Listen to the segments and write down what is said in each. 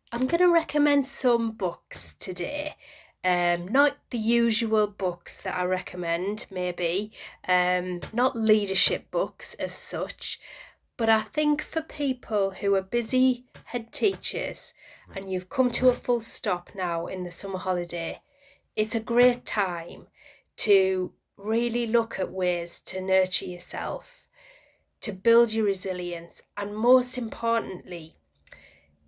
I'm going to recommend some books today. Not the usual books that I recommend, maybe, not leadership books as such, but I think for people who are busy head teachers and you've come to a full stop now in the summer holiday, it's a great time to really look at ways to nurture yourself, to build your resilience, and most importantly,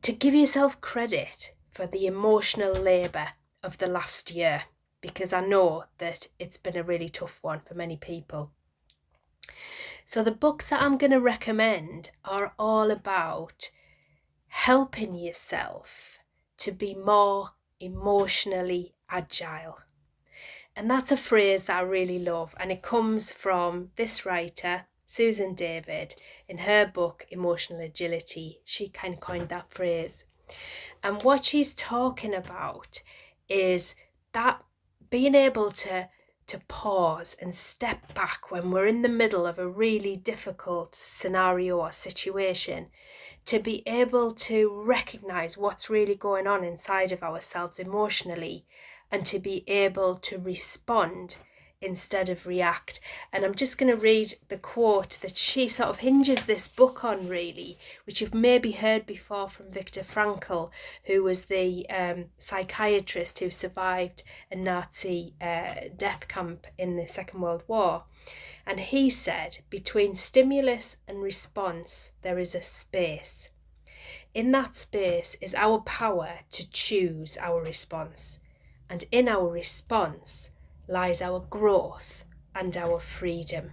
to give yourself credit for the emotional labour of the last year, because I know that it's been a really tough one for many people. So, the books that I'm going to recommend are all about helping yourself to be more emotionally agile. And that's a phrase that I really love, and it comes from this writer, Susan David. In her book, Emotional Agility, she kind of coined that phrase. And what she's talking about is that being able to pause and step back when we're in the middle of a really difficult scenario or situation, to be able to recognize what's really going on inside of ourselves emotionally, and to be able to respond instead of react. And I'm just going to read the quote that she sort of hinges this book on, really, which you've maybe heard before, from Viktor Frankl, who was the psychiatrist who survived a Nazi death camp in the Second World War. And he said, between stimulus and response, there is a space. In that space is our power to choose our response. And in our response lies our growth and our freedom.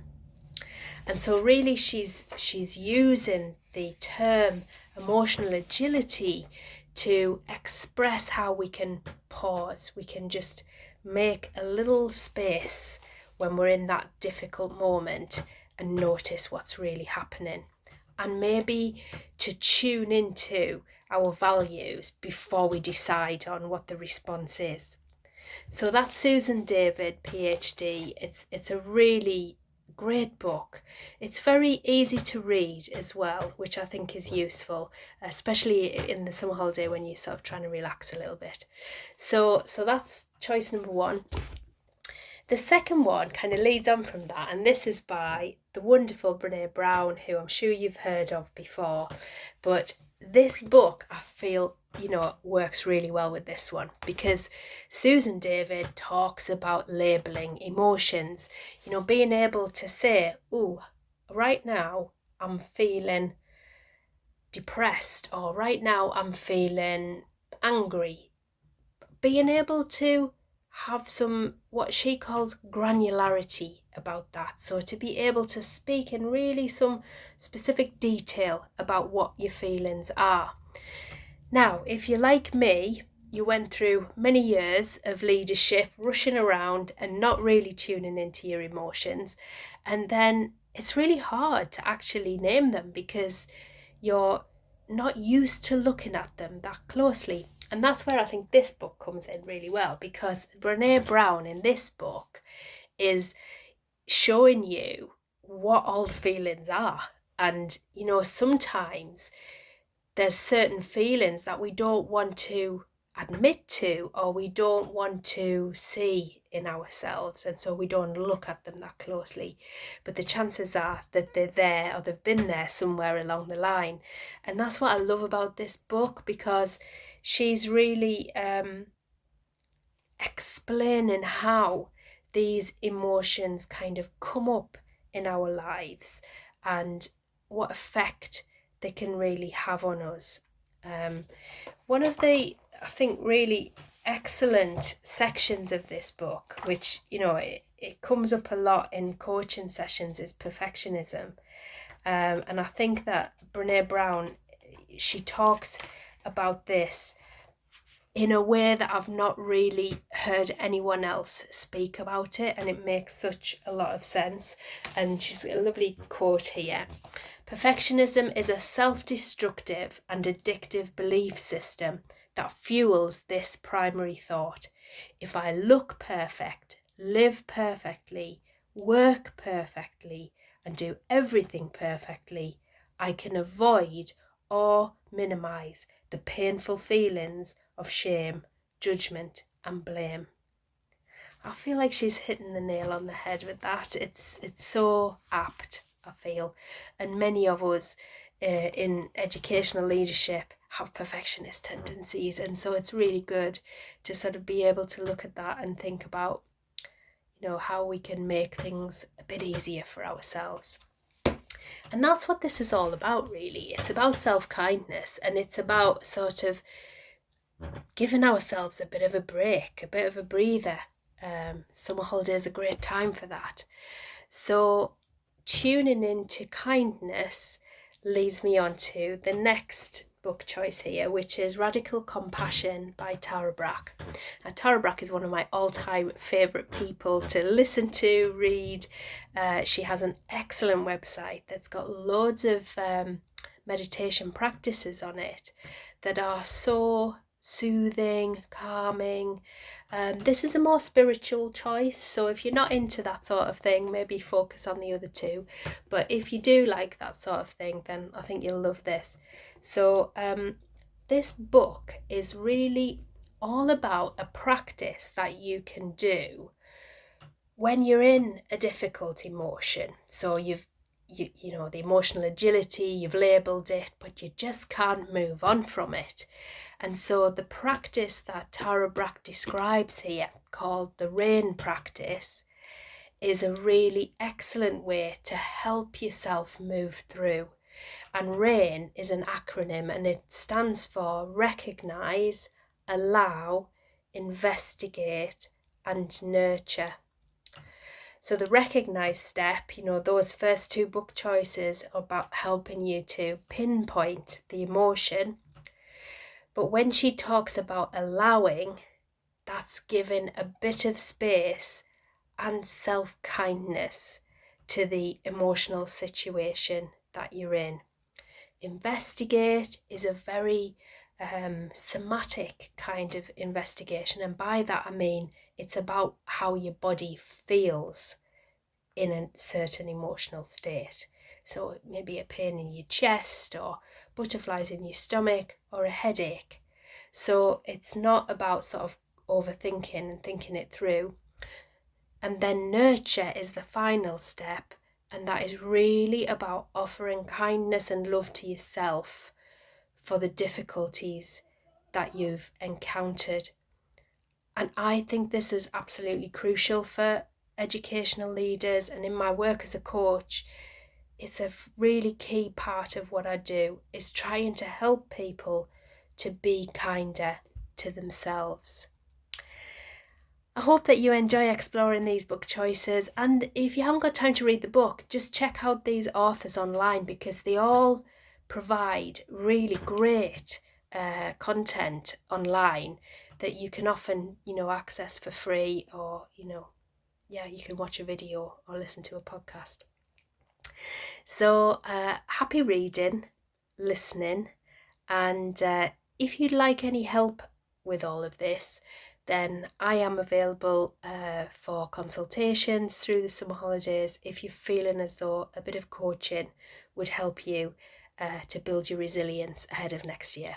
And so really she's using the term emotional agility to express how we can pause. We can just make a little space when we're in that difficult moment and notice what's really happening. And maybe to tune into our values before we decide on what the response is. So that's Susan David, PhD. It's a really great book. It's very easy to read as well, which I think is useful, especially in the summer holiday when you're sort of trying to relax a little bit. So that's choice number one. The second one kind of leads on from that, and this is by the wonderful Brené Brown, who I'm sure you've heard of before. But this book, I feel, works really well with this one, because Susan David talks about labeling emotions, being able to say, oh, right now I'm feeling depressed, or right now I'm feeling angry. Being able to have some, what she calls, granularity about that. So to be able to speak in really some specific detail about what your feelings are. Now, if you're like me, you went through many years of leadership, rushing around and not really tuning into your emotions. And then it's really hard to actually name them because you're not used to looking at them that closely. And that's where I think this book comes in really well, because Brené Brown in this book is showing you what all the feelings are. And, sometimes there's certain feelings that we don't want to admit to, or we don't want to see in ourselves, and so we don't look at them that closely. But the chances are that they're there, or they've been there somewhere along the line. And that's what I love about this book, because she's really explaining how these emotions kind of come up in our lives and what effect they can really have on us. One of the, I think, really excellent sections of this book, which, it comes up a lot in coaching sessions, is perfectionism. And I think that Brené Brown, she talks about this in a way that I've not really heard anyone else speak about it, and it makes such a lot of sense. And she's got a lovely quote here. Perfectionism is a self-destructive and addictive belief system that fuels this primary thought. If I look perfect, live perfectly, work perfectly, and do everything perfectly, I can avoid or minimise the painful feelings of shame, judgment and blame. I feel like she's hitting the nail on the head with that. It's so apt, I feel. And many of us in educational leadership have perfectionist tendencies, and so it's really good to sort of be able to look at that and think about, you know, how we can make things a bit easier for ourselves. And that's what this is all about, really. It's about self-kindness, and it's about sort of giving ourselves a bit of a break, a bit of a breather. Summer holidays are a great time for that. So tuning into kindness leads me on to the next book choice here, which is Radical Compassion by Tara Brach. Now, Tara Brach is one of my all-time favourite people to listen to, read. She has an excellent website that's got loads of meditation practices on it that are so soothing, calming. This is a more spiritual choice, so if you're not into that sort of thing, maybe focus on the other two. But if you do like that sort of thing, then I think you'll love this. So this book is really all about a practice that you can do when you're in a difficult emotion. So you know, the emotional agility, you've labelled it, but you just can't move on from it. And so the practice that Tara Brach describes here, called the RAIN practice, is a really excellent way to help yourself move through. And RAIN is an acronym, and it stands for Recognise, Allow, Investigate and Nurture. So the recognise step, you know, those first two book choices are about helping you to pinpoint the emotion. But when she talks about allowing, that's giving a bit of space and self-kindness to the emotional situation that you're in. Investigate is a very somatic kind of investigation, and by that I mean it's about how your body feels in a certain emotional state. So it may be a pain in your chest, or butterflies in your stomach, or a headache. So it's not about sort of overthinking and thinking it through. And then nurture is the final step, and that is really about offering kindness and love to yourself for the difficulties that you've encountered. And I think this is absolutely crucial for educational leaders, and in my work as a coach, it's a really key part of what I do, is trying to help people to be kinder to themselves. I hope that you enjoy exploring these book choices, and if you haven't got time to read the book, just check out these authors online, because they all provide really great content online that you can often, you know, access for free, or, you know, you can watch a video or listen to a podcast. So happy reading, listening, and if you'd like any help with all of this, then I am available for consultations through the summer holidays if you're feeling as though a bit of coaching would help you to build your resilience ahead of next year.